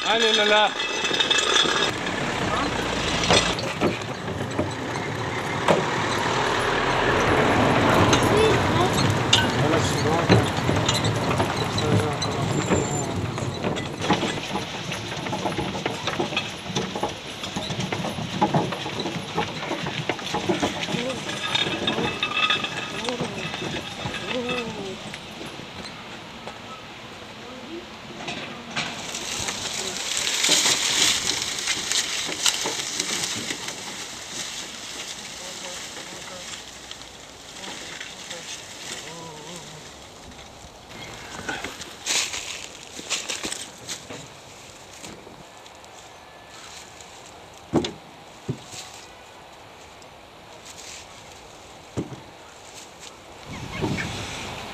Allez Lola. Voilà, suivante. Ça, j'ai encore un peu de temps.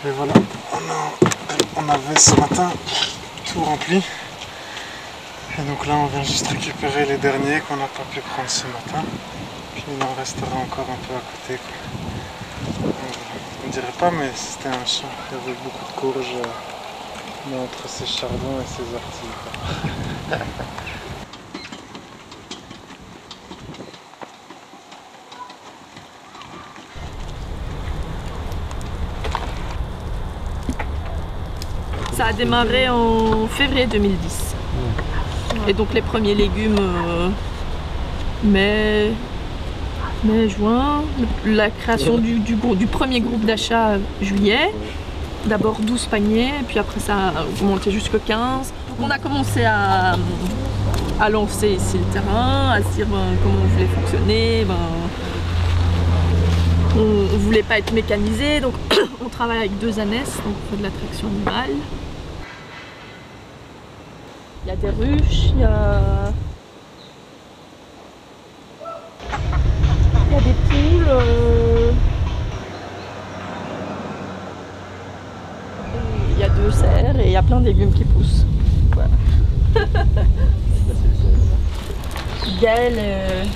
Et voilà, on avait ce matin tout rempli. Et donc là on vient juste récupérer les derniers qu'on n'a pas pu prendre ce matin. Puis il en restera encore un peu à côté, quoi. On ne dirait pas, mais c'était un champ. Il y avait beaucoup de courges entre ces chardons et ces orties, quoi. Ça a démarré en février 2010. Et donc les premiers légumes, mai, juin. La création du premier groupe d'achat, juillet. D'abord 12 paniers, puis après ça a augmenté jusqu'à 15. Donc on a commencé à lancer ici le terrain, à se dire comment on voulait fonctionner. On voulait pas être mécanisé, donc on travaille avec 2 ânesses, donc on fait de la traction animale. Il y a des ruches, il y a des poules. Il y a 2 cerfs et il y a plein de légumes qui poussent. Voilà. Gaël est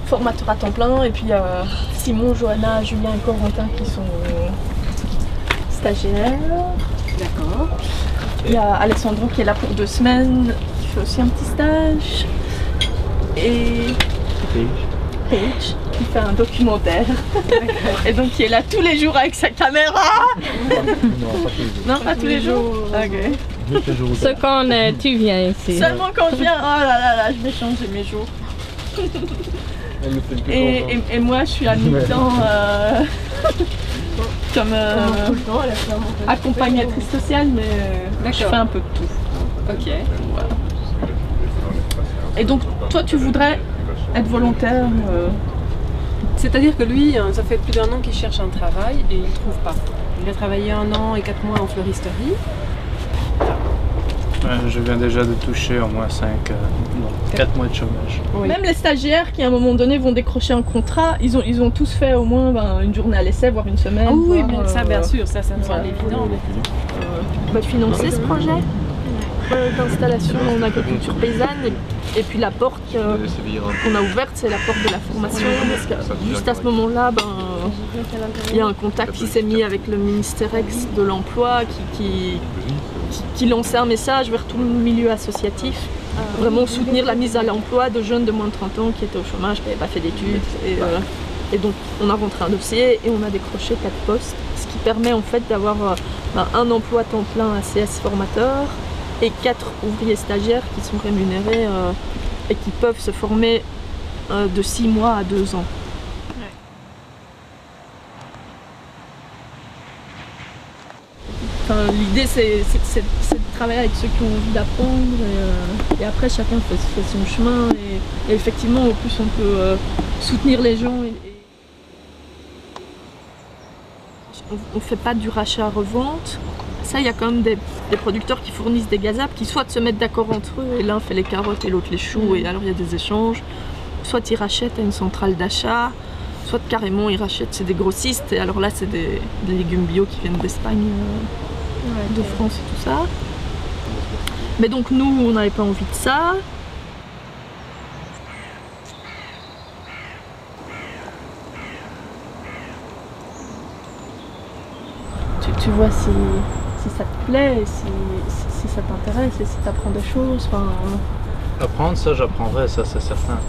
formateur à temps plein et puis il y a Simon, Johanna, Julien et Corentin qui sont stagiaires. D'accord. Il y a Alessandro qui est là pour 2 semaines, qui fait aussi un petit stage. Et Paige qui fait un documentaire. Et donc qui est là tous les jours avec sa caméra. Non, pas tous les jours. Ok. Ce quand tu viens ici. Seulement quand je viens, oh là là, je vais changer mes jours. Et moi je suis à mi-temps comme accompagnatrice sociale, mais je fais un peu de tout. Ok. Voilà. Et donc toi tu voudrais être volontaire C'est-à-dire que lui, ça fait plus d'1 an qu'il cherche un travail et il ne trouve pas. Il a travaillé 1 an et 4 mois en fleuristerie. Je viens déjà de toucher au moins 4 mois de chômage. Oui. Même les stagiaires qui à un moment donné vont décrocher un contrat, ils ont tous fait au moins une journée à l'essai, voire une semaine. Oh oui, voire, ça bien sûr, ça me semble voilà. évident. Financer ce projet d'installation en agriculture paysanne et puis la porte qu'on a ouverte, c'est la porte de la formation, parce que juste à ce moment-là, il y a un contact qui s'est mis avec le ministère de l'Emploi qui lançait un message vers tout le milieu associatif, vraiment soutenir la mise à l'emploi de jeunes de moins de 30 ans qui étaient au chômage, qui n'avaient pas fait d'études. Et donc on a rentré un dossier et on a décroché 4 postes, ce qui permet en fait d'avoir un emploi à temps plein ACS formateur et 4 ouvriers stagiaires qui sont rémunérés et qui peuvent se former de 6 mois à 2 ans. Enfin, l'idée c'est de travailler avec ceux qui ont envie d'apprendre et après chacun fait son chemin et effectivement au plus on peut soutenir les gens. On ne fait pas du rachat-revente. Ça, il y a quand même des producteurs qui fournissent des gazables qui soit se mettent d'accord entre eux et l'un fait les carottes et l'autre les choux et alors il y a des échanges. Soit ils rachètent à une centrale d'achat, soit carrément ils rachètent, c'est des grossistes et alors là c'est des légumes bio qui viennent d'Espagne, de France et tout ça. Mais donc nous, on n'avait pas envie de ça. Tu vois si si ça te plaît, et si ça t'intéresse et si tu apprends des choses. Apprendre, ça j'apprendrai, ça c'est certain.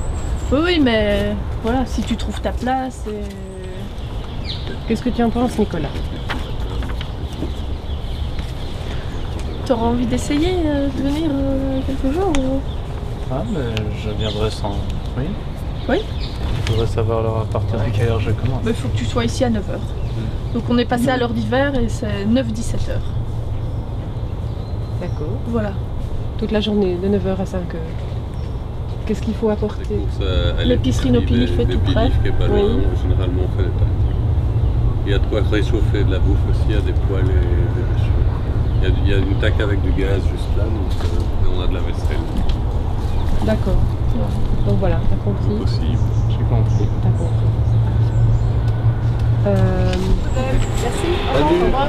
Oui, mais voilà, si tu trouves ta place et... Qu'est-ce que tu en penses, Nicolas? T'auras envie d'essayer de venir quelques jours ou... Ah, mais je viendrai sans... Oui. Oui. Je voudrais savoir alors à partir de quelle heure je commence. Il faut que tu sois ici à 9h. Donc on est passé à l'heure d'hiver et c'est 9-17h. D'accord. Voilà. Toute la journée, de 9h à 5h. Qu'est-ce qu'il faut apporter? L'épicerie Nopili fait tout près. Qui est pas loin, Oui. généralement on fait des pâtes. Il y a de quoi réchauffer de la bouffe aussi, il y a des poêles et des choses. Il y a une taque avec du gaz juste là, donc on a de la vaisselle. D'accord. Donc voilà, t'as compris. Possible. J'ai compris. T'as compris. Merci. Au revoir.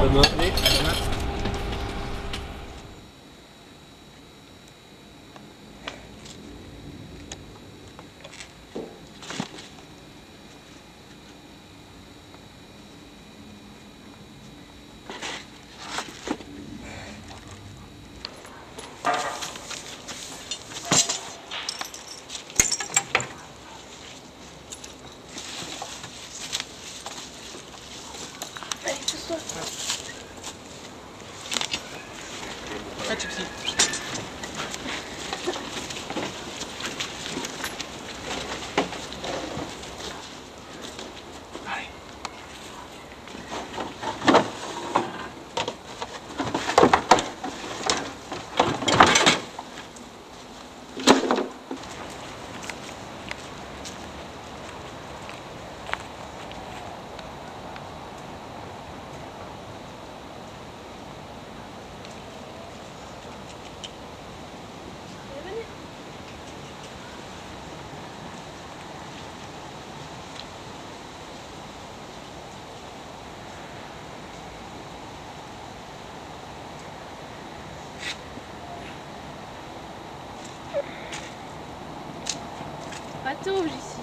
Bateau ici.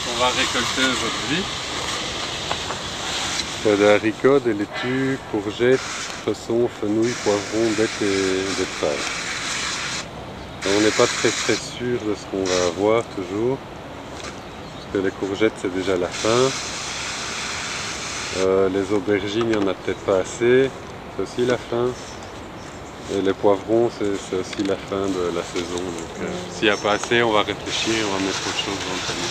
On va récolter aujourd'hui des haricots, des laitues, courgettes, cresson, fenouil, poivrons, bettes et betteraves. On n'est pas très sûr de ce qu'on va avoir toujours, parce que les courgettes c'est déjà la fin. Les aubergines, il n'y en a peut-être pas assez, c'est aussi la fin. Et les poivrons, c'est aussi la fin de la saison. Donc s'il n'y a pas assez, on va réfléchir, on va mettre autre chose dans le panier.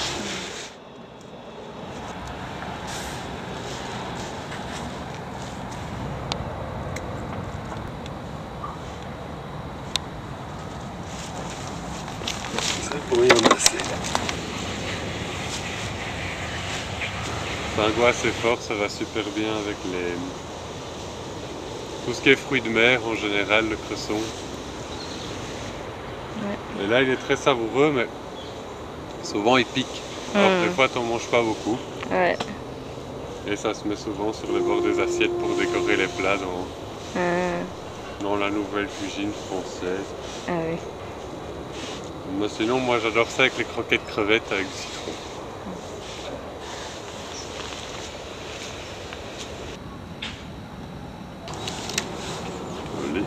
Oui, on a assez. C'est un goût assez fort, ça va super bien avec tout ce qui est fruits de mer en général, le cresson. Ouais. Et là il est très savoureux, mais souvent il pique. Alors des fois tu n'en manges pas beaucoup. Ouais. Et ça se met souvent sur le bord des assiettes pour décorer les plats dans la nouvelle cuisine française. Ah oui. Mais sinon, moi j'adore ça avec les croquettes crevettes avec du citron. Allez.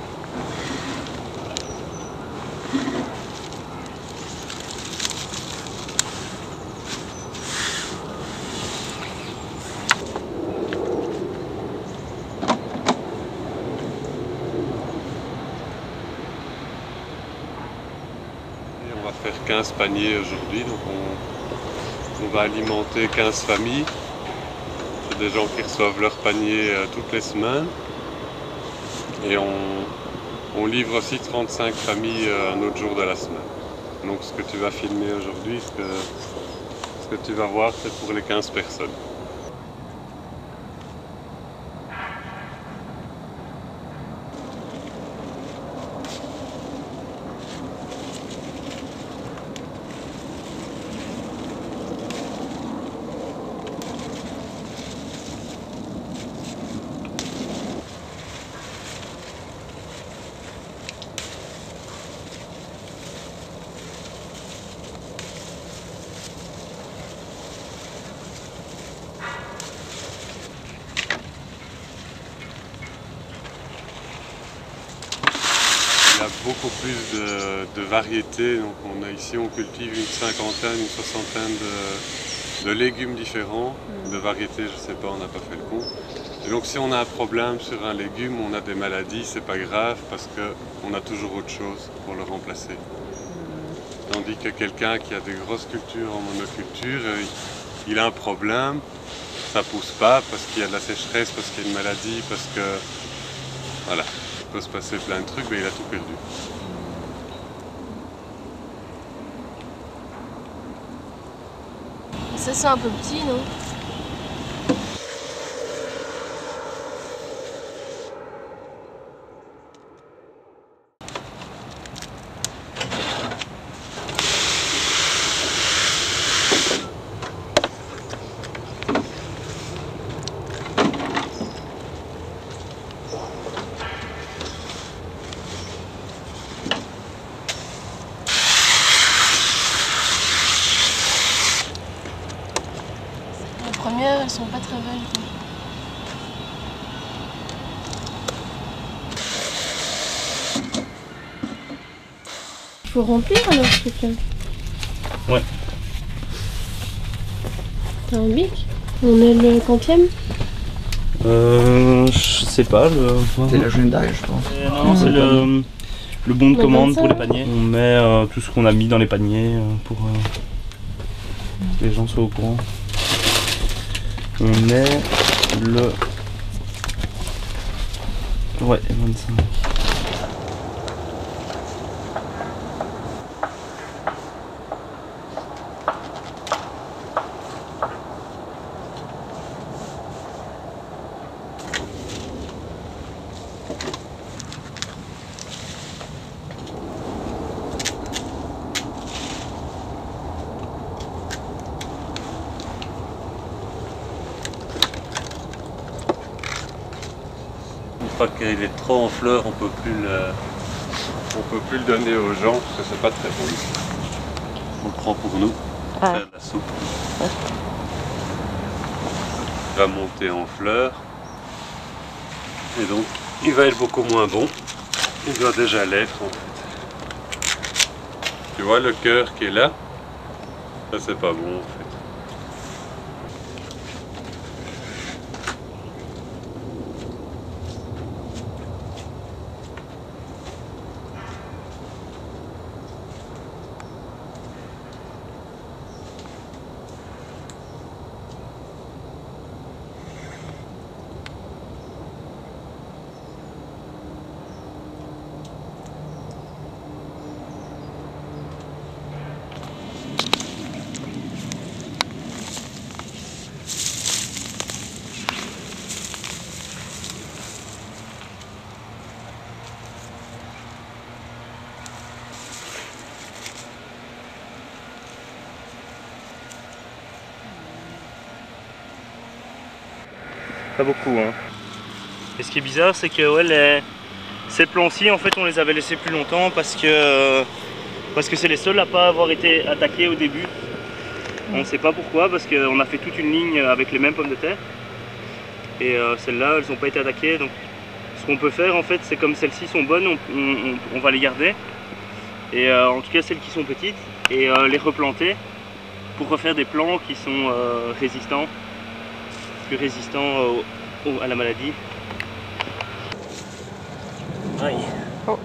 faire 15 paniers aujourd'hui, donc on va alimenter 15 familles. C'est des gens qui reçoivent leur panier toutes les semaines. Et on livre aussi 35 familles un autre jour de la semaine. Donc ce que tu vas filmer aujourd'hui, ce que tu vas voir, c'est pour les 15 personnes. Il y a beaucoup plus de variétés. Donc ici on cultive une cinquantaine, une soixantaine de légumes différents, de variétés, je sais pas, on n'a pas fait le compte. Et donc si on a un problème sur un légume, on a des maladies, c'est pas grave parce qu'on a toujours autre chose pour le remplacer. Tandis que quelqu'un qui a des grosses cultures en monoculture, il a un problème, ça pousse pas parce qu'il y a de la sécheresse, parce qu'il y a une maladie, parce que voilà. Il peut se passer plein de trucs, mais il a tout perdu. Ça c'est un peu petit, non? Les premières, elles sont pas très belles. Il faut remplir alors ce truc-là. Ouais. T'as un bic? On est le quantième? Je sais pas. C'est l'agenda, je pense. Non, c'est le bon de Le commande 25. pour les paniers. On met tout ce qu'on a mis dans les paniers pour que les gens soient au courant. On met le... Ouais, 25. Une fois qu'il est trop en fleurs, on peut plus le donner aux gens parce que c'est pas très bon. On le prend pour nous, pour faire de la soupe. Il va monter en fleurs et donc il va être beaucoup moins bon. Il doit déjà l'être en fait. Tu vois le cœur qui est là, ça c'est pas bon en fait. Pas beaucoup, hein. Et ce qui est bizarre, c'est que ouais, ces plants-ci, en fait, on les avait laissés plus longtemps parce que c'est les seuls à pas avoir été attaqués au début. On ne sait pas pourquoi, parce qu'on a fait toute une ligne avec les mêmes pommes de terre. Et celles-là, elles n'ont pas été attaquées. Donc, ce qu'on peut faire, en fait, c'est comme celles-ci sont bonnes, on va les garder. Et en tout cas, celles qui sont petites, et les replanter pour refaire des plants qui sont résistants. Plus résistant à la maladie. Aïe. Oh.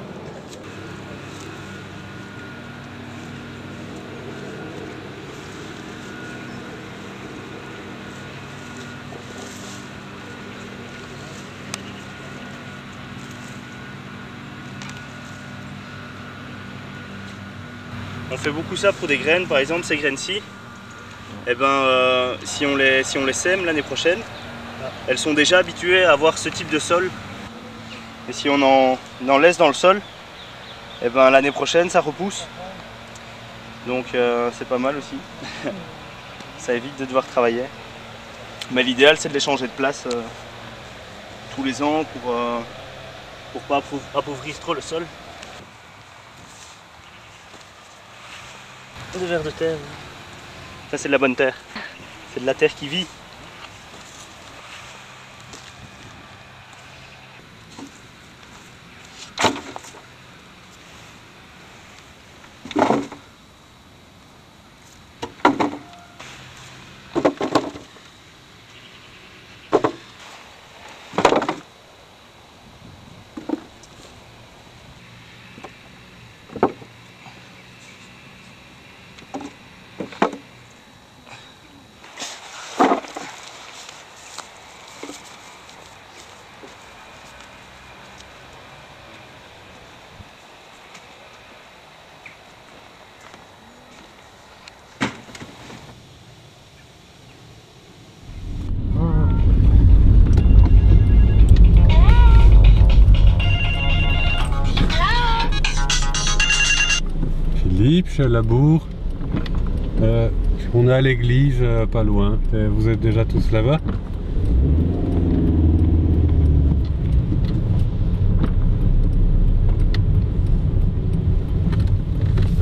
On fait beaucoup ça pour des graines, par exemple ces graines-ci. Eh ben, si on les sème l'année prochaine, elles sont déjà habituées à avoir ce type de sol. Et si on en laisse dans le sol, eh ben, l'année prochaine ça repousse. Donc c'est pas mal aussi. Ça évite de devoir travailler. Mais l'idéal c'est de les changer de place tous les ans pour pas appauvrir trop le sol. Des vers de terre. Ça c'est de la bonne terre. C'est de la terre qui vit. Philippe, Chalabour. On est à l'église, pas loin. Vous êtes déjà tous là-bas?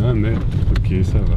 Ah merde, ok, ça va.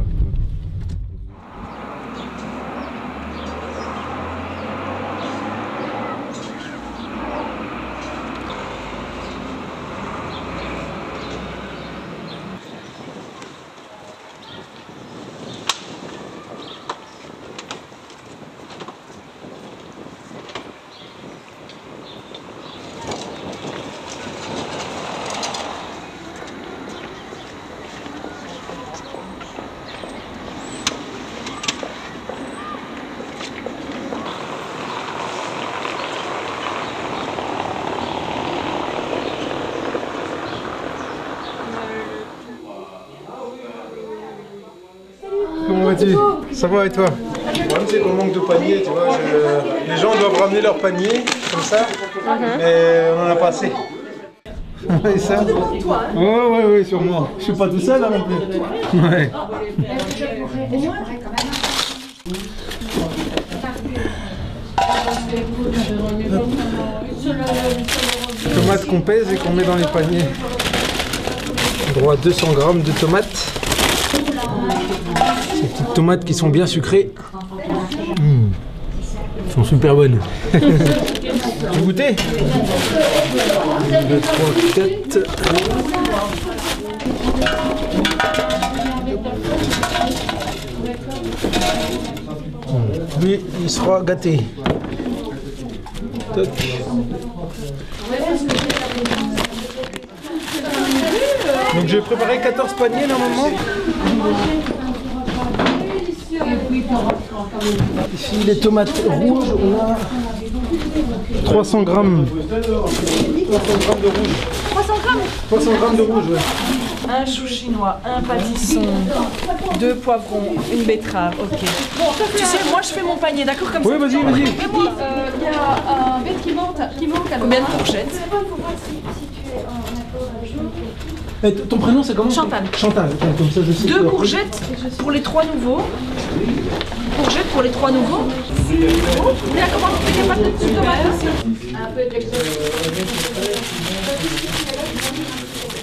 Comment vas-tu? Ça va et toi? Le problème c'est qu'on manque de panier, tu vois. Les gens doivent ramener leur panier, comme ça, mais on en a pas assez. Et ça? Ouais, sûrement. Je suis pas tout seul là non plus. Ouais. Tomates qu'on pèse et qu'on met dans les paniers. Droit à 200 grammes de tomates. Ces petites tomates qui sont bien sucrées. Elles sont super bonnes. Vous goûtez? 1, 2, 3, 4. Lui, il sera gâté. Toc. Donc j'ai préparé 14 paniers normalement. Ici les tomates rouges, on a 300 grammes. 300 grammes de rouge. 300 grammes 300 grammes de rouge, ouais. Un chou chinois, un pâtisson, 2 poivrons, une betterave, ok. Bon, tu sais, moi je fais mon panier, d'accord, comme Oui, ça. vas-y. Et moi, il y a un bête qui manque à combien de courgettes? Et ton prénom c'est comment? Chantal. Chantal, comme ça je sais. 2 courgettes pour les 3 nouveaux. Courgettes pour les 3 nouveaux. Il y a comment? Il n'y a pas de petites tomates aussi? Un peu de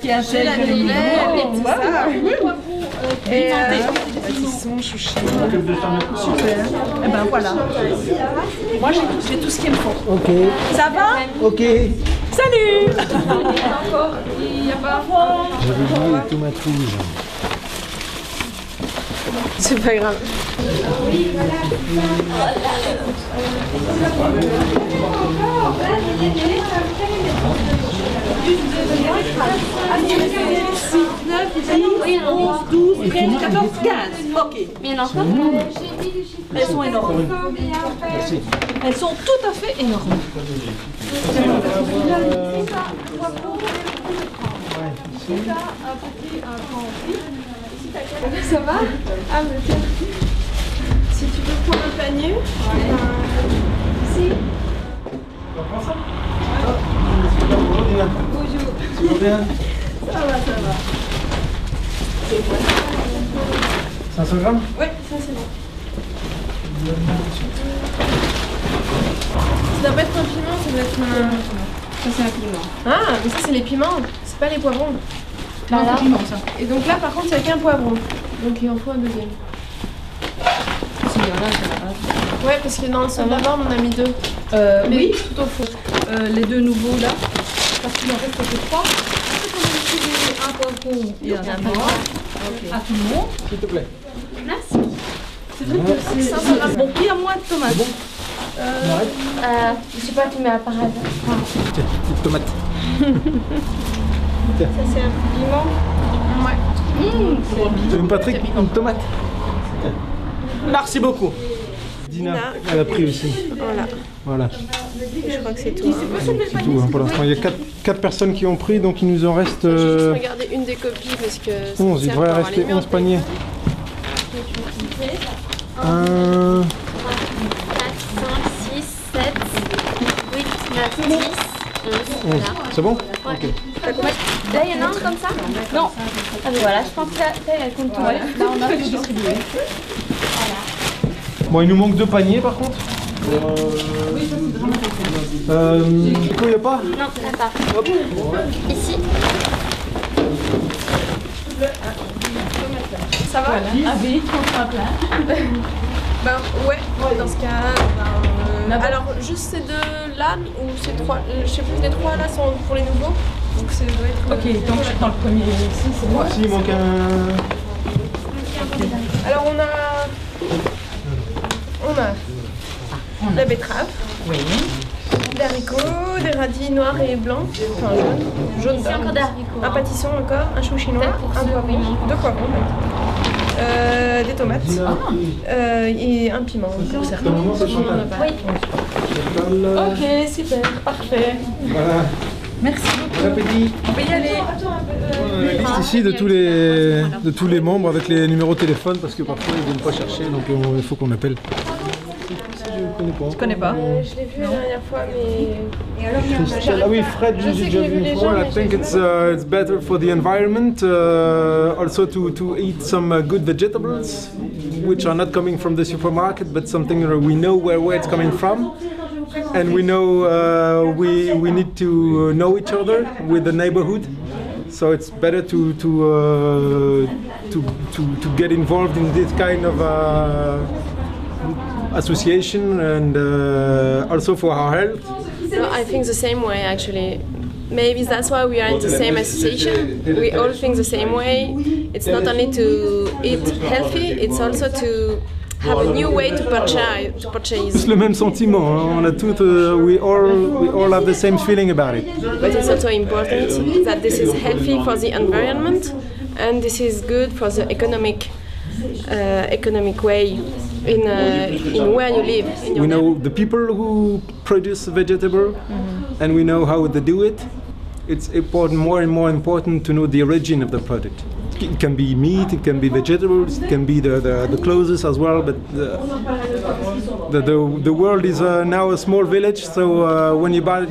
qui a fait la nouvelle et tout ça. Et pâtisson, chouchi. Super. Et ben voilà. Moi j'ai tout ce qu'il me faut. Ok. Ça va? Ok. Salut. Encore, il n'y a pas froid. J'avais vu les tomates rouges. C'est pas grave. Ok. Elles sont énormes. Elles sont tout à fait énormes. C'est ça, un petit, un grand. Ça va? Ah, mais tiens. Si tu veux prendre un panier, ici. Bonjour. Ça va, ça va. 500 grammes? Oui, ça c'est bon. Ça doit pas être un piment, ça doit être un... Ça c'est un piment. Ah, mais ça c'est les piments, c'est pas les poivrons. Non, c'est piment ça. Et donc là par contre il n'y a qu'un poivron. Donc il en faut un deuxième. S'il y en a, c'est la base. Ouais, parce que dans le sol d'abord on en a mis deux. Mais Oui, tout au fond. les deux nouveaux là. Parce qu'il en reste que 3. Un poivron et un amande. À tout le monde. S'il te plaît. Merci. C'est vrai que c'est bon. Il y a moins de tomates. Je sais pas, tu mets à part hasard. Tiens, petite tomate. Ça c'est un piment. Ouais. Tu veux Patrick une tomate? Merci beaucoup. Dina, elle a pris aussi. Voilà. Voilà. Je crois que c'est tout. C'est tout hein, pour l'instant. Il y a 4 personnes qui ont pris, donc il nous en reste Je vais juste regarder une des copies parce que... 11. Il devrait rester 11 paniers. 1, 4, 5, 6, 7, 8, 9, 10, 11. 11. C'est bon? Ouais. Ok. Là, il y en a un comme ça? Non. Ah, mais voilà, je pense que là, elle compte tout. Là, on a tout distribué. Bon, il nous manque 2 paniers par contre. Nico, il n'y a pas? Non, là pas. Ici. Ça va? Ah oui, on fera plein. Ben ouais, dans ce cas, alors juste ces deux là ou ces 3, je sais plus, les 3 là sont pour les nouveaux. Donc ça doit être... Ok, donc je prends le premier ici, c'est bon. Si, il manque un... Alors on a la betterave, Oui. des haricots, des radis noirs et blancs, enfin jaune Ici d'or, encore des haricots. un pâtisson encore, un chou chinois, un poivron, 2 poivrons, des tomates et un piment. Pour le c'est Chantal. Oui. Ok, super, parfait. Voilà. Merci beaucoup. Bon appétit. On peut y aller. On a la liste ici de tous les membres avec les numéros de téléphone parce que parfois ils ne viennent pas chercher, donc il faut qu'on appelle. Je connais pas. Je l'ai vu la dernière fois, mais... Ah oui, Fred, j'ai déjà vu une fois. I think it's better for the environment, also to eat some good vegetables, which are not coming from the supermarket, but something we know where it's coming from. And we know we need to know each other with the neighborhood, so it's better to get involved in this kind of association, and also for our health. No, I think the same way actually. Maybe that's why we are in the same association. We all think the same way. It's not only to eat healthy, it's also to have a new way to purchase. Tous le même sentiment, hein. On a tout, we all have the same feeling about it. But it's also important that this is healthy for the environment and this is good for the economic way in where you live. We know the people who produce vegetable, and we know how they do it. It's important, more and more important, to know the origin of the product. It can be meat, it can be vegetables, it can be the clothes as well. But the world is now a small village, so when you buy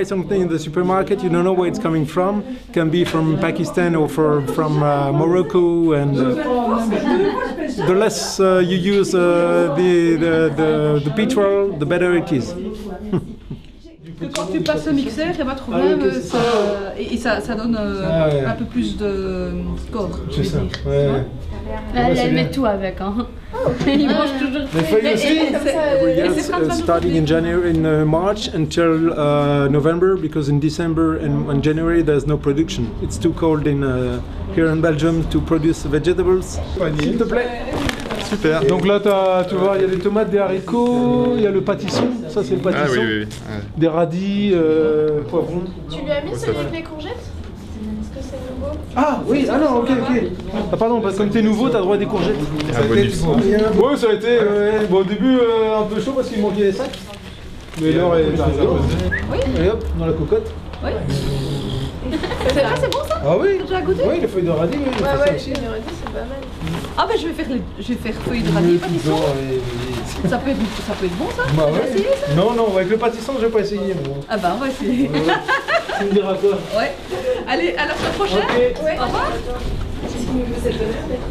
something in the supermarket, you don't know where it's coming from. It can be from Pakistan or from Morocco, and the less you use the petrol, the better it is. Que quand tu passes le mixeur, il n'y a pas de problème, ça donne un peu plus de score. C'est ça, ouais. Elle met tout avec, hein. Il mange toujours. Les feuilles aussi? Every year, starting in January, in March until November, because in December and January there's no production. It's too cold here in Belgium to produce vegetables. S'il te plaît. Super. Donc là, tu vois, il y a des tomates, des haricots, il y a le pâtisson. Ça, c'est le pâtisson. Ah oui. Des radis, poivrons. Tu lui as mis celui avec les courgettes? Est-ce que c'est nouveau? Ah oui, ah non, ok. Ah pardon, parce que comme t'es nouveau, t'as droit à des courgettes. Un bonus. Ouais, ça a été. Bon, au début, un peu chaud parce qu'il manquait des sacs. Mais l'heure est arrivée. Oui. Et hop, dans la cocotte. Oui. C'est vrai, c'est bon ça? Ah oui? T'as déjà goûté? Oui, les feuilles de radis, oui, Ouais, ça ouais, aussi. les radis, c'est pas mal. Ah bah je vais faire feuille de radis, pâtisson. Ça peut être bon ça? Bah T'as ouais. essayé ça? Non, non, avec le pâtisson, je vais pas essayer. Moi. Ah bah on va essayer. Tu me diras quoi? Ouais. Allez, à la semaine prochaine. Ok. Ouais. Au revoir. C'est ce qui me faisait l'honneur d'être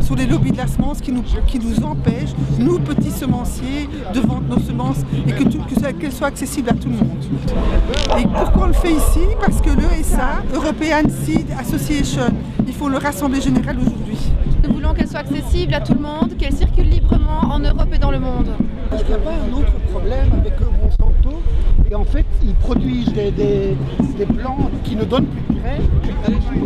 sur les lobbies de la semence qui nous empêchent, nous petits semenciers, de vendre nos semences et qu'elles soient accessibles à tout le monde. Et pourquoi on le fait ici? Parce que l'ESA, European Seed Association, il faut le rassembler général aujourd'hui. Nous voulons qu'elle soit accessible à tout le monde, qu'elle circule librement en Europe et dans le monde. Il n'y a pas un autre problème avec Monsanto, et en fait ils produisent des plantes qui ne donnent plus de graines.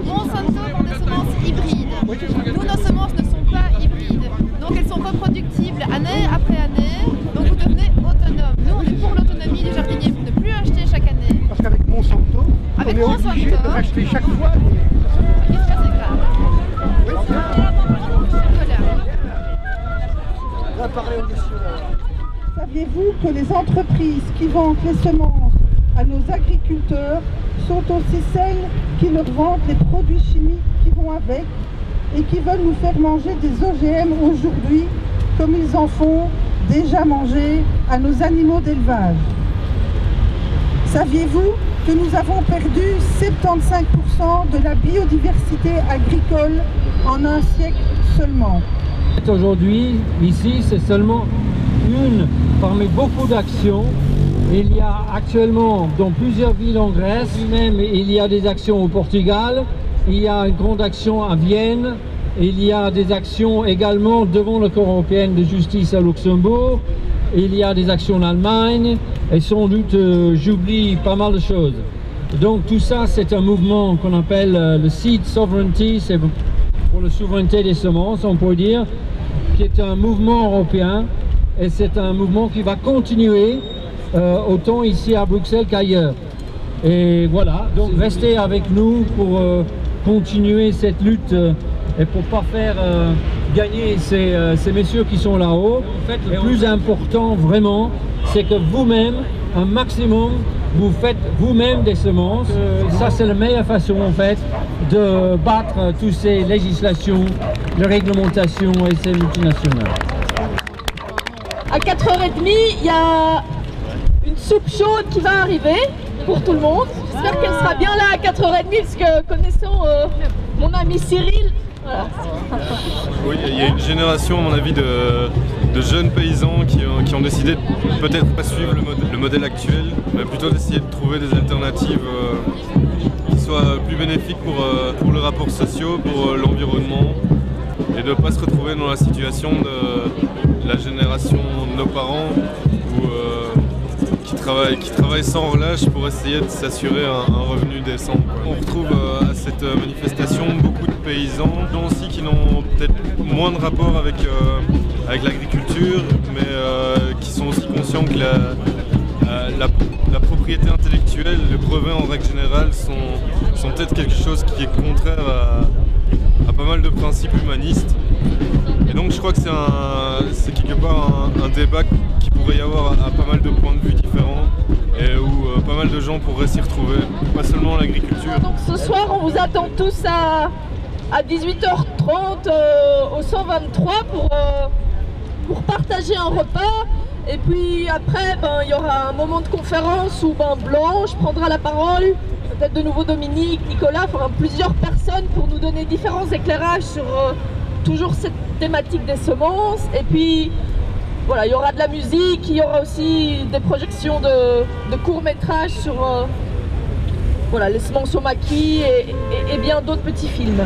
Monsanto vend des semences hybrides. Nous, nos semences ne sont pas hybrides, donc elles sont reproductibles année après année, donc vous devenez autonome. Nous, on est pour l'autonomie des jardiniers, pour ne plus acheter chaque année. Parce qu'avec Monsanto, on est obligé de racheter chaque fois. Et ça, c'est grave. Saviez-vous que les entreprises qui vendent les semences à nos agriculteurs sont aussi celles qui leur vendent les produits chimiques qui vont avec et qui veulent nous faire manger des OGM aujourd'hui, comme ils en font déjà manger à nos animaux d'élevage? Saviez-vous que nous avons perdu 75% de la biodiversité agricole en un siècle seulement? Aujourd'hui, ici, c'est seulement une parmi beaucoup d'actions Il y a actuellement dans plusieurs villes en Grèce, même il y a des actions au Portugal, il y a une grande action à Vienne, il y a des actions également devant la Cour européenne de justice à Luxembourg, il y a des actions en Allemagne et sans doute j'oublie pas mal de choses. Donc tout ça c'est un mouvement qu'on appelle le Seed Sovereignty, c'est pour la souveraineté des semences on pourrait dire, qui est un mouvement européen et c'est un mouvement qui va continuer autant ici à Bruxelles qu'ailleurs. Et voilà, donc restez avec nous pour continuer cette lutte et pour pas faire gagner ces messieurs qui sont là-haut. En fait, le plus important vraiment, c'est que vous-même, un maximum, vous faites vous-même des semences. Ça, c'est la meilleure façon en fait de battre toutes ces législations, les réglementations et ces multinationales. À 4h30, il y a une soupe chaude qui va arriver pour tout le monde. J'espère qu'elle sera bien là à 4h30 parce que connaissant mon ami Cyril, voilà. Oui, il y a une génération à mon avis de jeunes paysans qui ont décidé de peut-être pas suivre le modèle actuel, mais plutôt d'essayer de trouver des alternatives qui soient plus bénéfiques pour les rapports sociaux, pour l'environnement, et de ne pas se retrouver dans la situation de la génération de nos parents qui travaillent sans relâche pour essayer de s'assurer un revenu décent. On retrouve à cette manifestation beaucoup de paysans, gens aussi qui n'ont peut-être moins de rapport avec l'agriculture, mais qui sont aussi conscients que la propriété intellectuelle, les brevets en règle générale sont peut-être quelque chose qui est contraire à pas mal de principes humanistes. Et donc je crois que c'est quelque part un débat qui pourrait y avoir à pas mal de points de vue différents et où pas mal de gens pourraient s'y retrouver, pas seulement l'agriculture. Donc ce soir on vous attend tous à 18h30 au 123 pour partager un repas. Et puis après il y aura un moment de conférence où Blanche prendra la parole, peut-être de nouveau Dominique, Nicolas, enfin plusieurs personnes pour nous donner différents éclairages sur toujours cette thématique des semences. Et puis voilà, il y aura de la musique, il y aura aussi des projections de courts-métrages sur voilà, les semences au maquis et bien d'autres petits films.